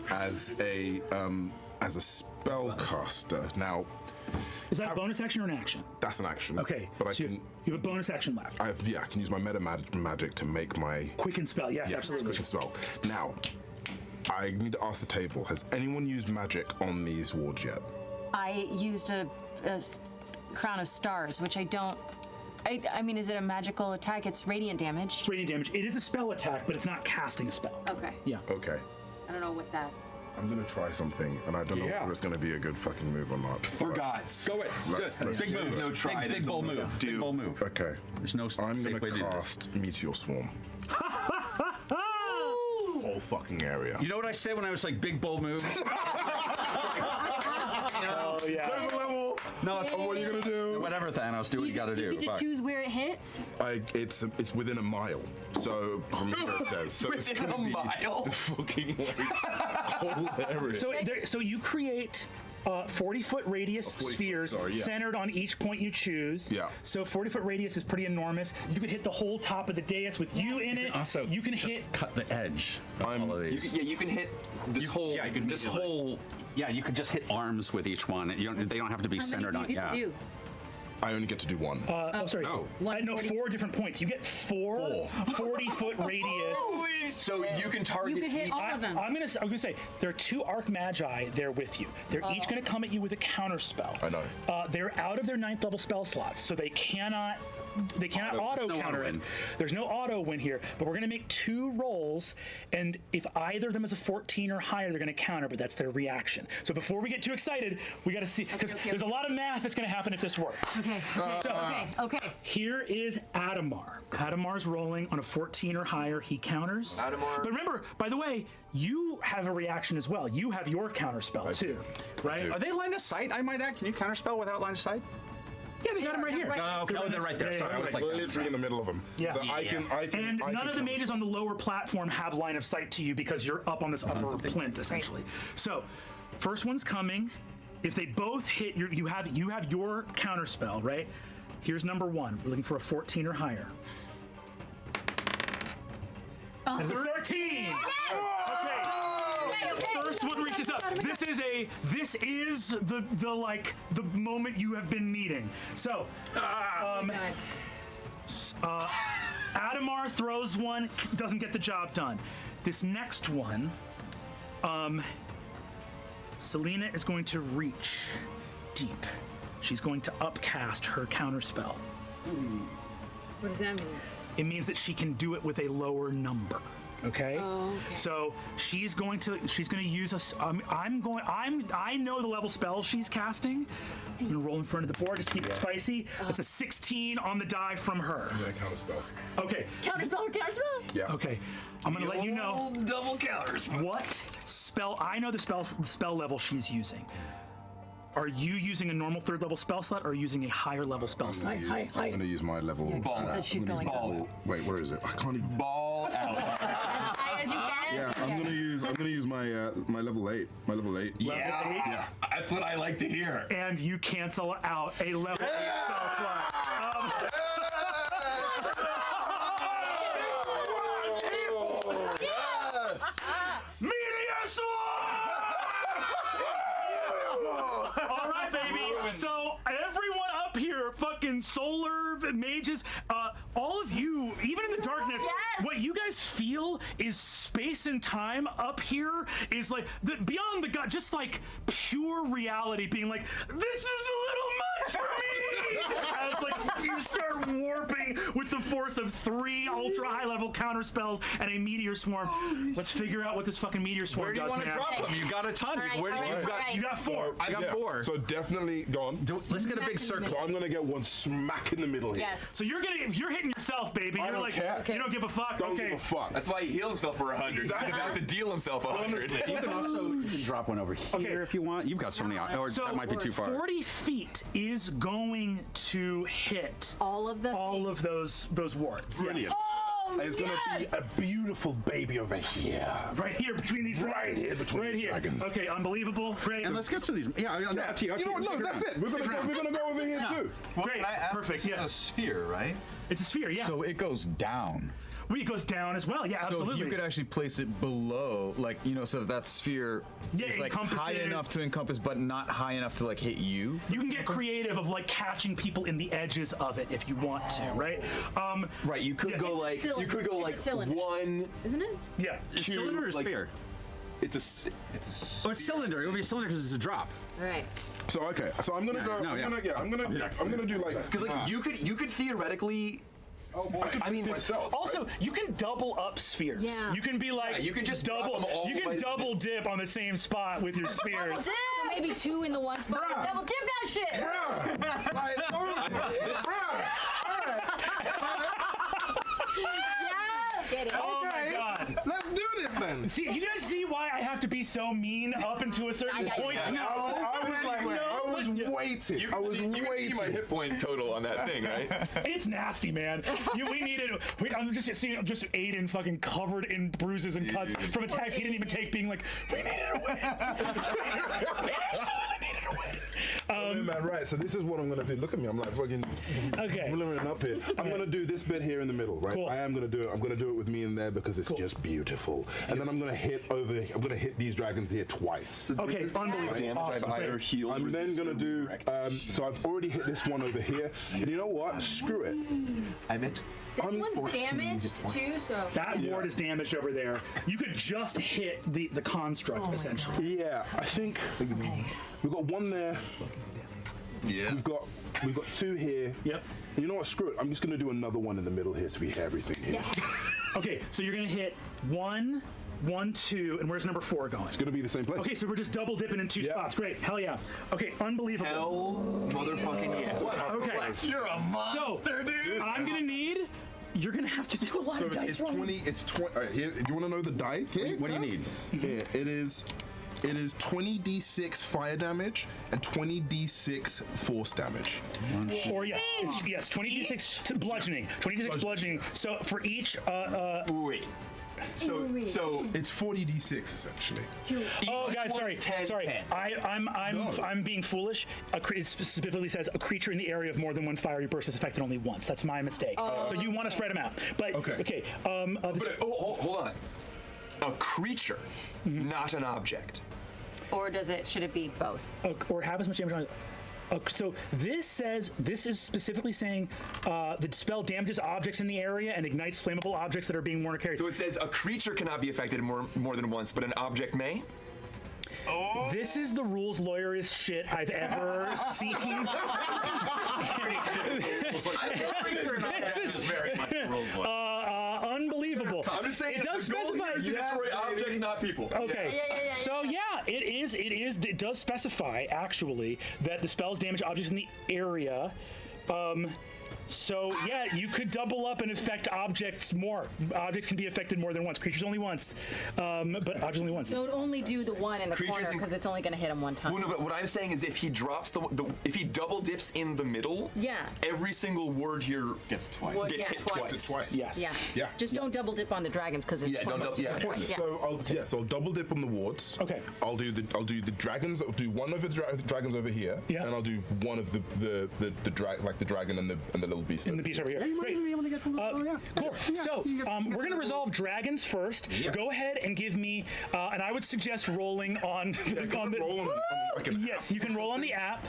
as a spellcaster. Now, is that a bonus action or an action? That's an action. Okay, but so you have a bonus action left. I can use my meta magic to make my quicken spell. Yes, absolutely. Quicken spell. Now, I need to ask the table: has anyone used magic on these wards yet? I used a crown of stars, which I don't. I mean, is it a magical attack? It's radiant damage. It's radiant damage. It is a spell attack, but it's not casting a spell. Okay. Yeah. Okay. I don't know what that. I'm gonna try something, and I don't know whether it's gonna be a good fucking move or not. We're gods. Go it. Big move. No try. Big bold move. Big bold move. Okay. There's no I'm safe gonna way to do this. cast Meteor Swarm. Whole fucking area. You know what I said when I was like, big bold moves? Oh yeah. There's a level. No, it's what are you gonna do? Whatever, Thanos. Do what you gotta do. You get to choose where it hits. It's within a mile. So from here it says. So it's Within gonna a be mile? the fucking whole area. So you create 40-foot radius 40 spheres centered on each point you choose. Yeah. So 40-foot radius is pretty enormous. You could hit the whole top of the dais with you in it. Also, you can just hit. cut the edge of all of these. You can hit this whole. Yeah, you can this whole. Yeah, you could just hit arms with each one. They don't have to be How many centered do you on. get Yeah. to do? I only get to do one. Sorry. No. No, 4 different points. You get 4 40-foot radius. So you can target. You can hit all of them. I'm gonna say there are 2 Arc Magi there with you. They're each gonna come at you with a counter spell. I know. They're out of their 9th level spell slots, so they cannot auto no counter auto it. win. There's no auto win here, but we're gonna make 2 rolls, and if either of them is a 14 or higher, they're gonna counter, but that's their reaction. So before we get too excited, we gotta see, because there's a lot of math that's gonna happen if this works. Okay. Okay. Here is Adamar. Adamar's rolling on a 14 or higher. He counters. Adamar. But remember, by the way, you have a reaction as well. You have your counter spell too, right? Are they line of sight? I might add. Can you counterspell without line of sight? Yeah, they got him right here. Oh, okay. Oh, they're right there. Yeah, Sorry, I was like, literally in the middle of them. Yeah. So I can. And none of the mages on the lower platform have line of sight to you because you're up on this upper plinth, essentially. So, first one's coming. If they both hit, you have your counter spell, right? Here's number 1. We're looking for a 14 or higher. That's a 13. Okay. First one reaches up. This is the moment you have been needing. So, Adamar throws one, doesn't get the job done. This next one, Selena is going to reach deep. She's going to upcast her counterspell. What does that mean? It means that she can do it with a lower number. Okay. Oh, okay. So she's going to use us. I know the level spell she's casting. I'm gonna roll in front of the board just to keep it spicy. It's a 16 on the die from her. I'm gonna counterspell. Okay. Counterspell or counterspell? Yeah. Okay. I'm gonna let you know Double counters. what spell. I know the spell level she's using. Are you using a normal 3rd level spell slot or are you using a higher level spell slot? I'm gonna use my level. She said she's going up. Wait, where is it? I can't even. Ball out. As high as you can? Yeah, I'm gonna use my my level 8. My level 8. Yeah. That's what I like to hear. And you cancel out a level 8 spell slot. Meteor Swarm! All right, baby. So everyone up here, fucking solar mages, all of you, even in the darkness, what you guys feel is space and time up here is like beyond the god, just like pure reality, being like, this is a little much for me. As like you start warping with the force of 3 ultra high level counter spells and a meteor swarm. Let's figure out what this fucking meteor swarm Where do you does, want to man. drop them? You got a ton. You got 4. I got 4. So definitely go on. Let's get a big circle. So I'm gonna get one smack in the middle here. Yes. So you're hitting yourself, baby. I You're don't like, care. you don't give a fuck. Don't Okay. give a fuck. That's why he healed himself for 100. Exactly. He's about to deal himself 100. You can also drop one over here if you want. You've got so many. Or So that might be too far. 40 feet is going to hit All of those wards. Yeah. Brilliant. There's gonna be a beautiful baby over here. Right here between these dragons. Right here between these dragons. Okay, unbelievable. Great. And let's get to these. Yeah, up to you. You know what? No, that's it. We're gonna go over here too. Great. Perfect. It's Yeah. a sphere, right? It's a sphere. Yeah. So it goes down. It goes down as well. Yeah, absolutely. So you could actually place it below, like, so that sphere is like high enough to encompass, but not high enough to like hit you. You can get creative of like catching people in the edges of it if you want to, right? Right, you could go like one. Isn't it? Yeah. Cylinder or sphere? It's a Oh, it's cylinder. It would be a cylinder because it's a drop. All right. So okay, so I'm gonna go. no, yeah. I'm gonna do like because like you could theoretically. Oh boy. I mean, myself. Also, you can double up spheres. Yeah. You can be like, you can just double. drop them all You can right double dip on the same spot with your Double spheres. dip! Maybe 2 in the one spot. Bruh. Double dip that shit! Like, Yes! Get it. Oh my God. let's do this then. See, you guys see why I have to be so mean up until a certain point? I was waiting. You can see my hit point total on that thing, right? It's nasty, man. We needed. I'm just seeing just Aiden fucking covered in bruises and cuts from attacks he didn't even take, being like, we needed a win. We absolutely needed a win. Man, right. So this is what I'm gonna do. Look at me. I'm like fucking. Okay. Blurring up here. I'm gonna do this bit here in the middle, right? Cool. I am gonna do it. I'm gonna do it with me in there because it's just beautiful. And then I'm gonna hit these dragons here twice. Okay, unbelievable. Awesome. Either healed, I'm then gonna do. So I've already hit this one over here. And you know what? Screw it. I meant. This one's damaged too, so. That ward is damaged over there. You could just hit the construct, essentially. Yeah, I think we've got one there. Yeah. We've got 2 here. Yep. And you know what? Screw it. I'm just gonna do another one in the middle here so we hit everything here. Okay, so you're gonna hit 1, 1, 2, and where's number 4 going? It's gonna be the same place. Okay, so we're just double dipping in 2 Yeah. spots. Great, hell yeah. Okay, unbelievable. Hell, motherfucking yeah. Okay, You're a monster, dude. I'm gonna need. You're gonna have to do a lot So of dice it's rolling. 20. It's 20. All right, here, do you want to know the die? Here, What do you guys? need? Here, it is 20d6 fire damage and 20d6 force damage. Or yes, 20d6 to bludgeoning. 20d6 bludgeoning. So for each. Wait. So It's 40d6 essentially. Oh, Each guys, one's sorry, 10, sorry. 10. I'm being foolish. It specifically says a creature in the area of more than one fiery burst is affected only once. That's my mistake. So you want to spread them out. But Okay. hold on. A creature, not an object. Or should it be both? or have as much damage on it. So this is specifically saying the spell damages objects in the area and ignites flammable objects that are being worn or carried. So it says a creature cannot be affected more than once, but an object may. This is the rules lawyerist shit I've ever seen. This is very much rules. unbelievable. I'm just saying it does specify. to destroy objects, not people. Okay. So yeah, it does specify actually that the spells damage objects in the area. So yeah, you could double up and affect objects more. Objects can be affected more than once. Creatures only once, but objects only once. So it would only do the one in the Creatures corner in- because it's only going to hit him one time. Well, no, but what I'm saying is if he drops if he double dips in the middle, every single word here Gets twice. Well, gets yeah, hit twice. twice. Yes. Yeah. Just don't double dip on the dragons because it's pointless. Pointless. Yeah. So I'll double dip on the wards. Okay. I'll do the dragons. I'll do one of the dragons over here. Yeah. And I'll do one of the dragon and the little beast. And the piece over here. Great. Cool. So we're gonna resolve dragons first. Go ahead and give me, and I would suggest rolling on the. Roll on the Yes, you can roll on the app.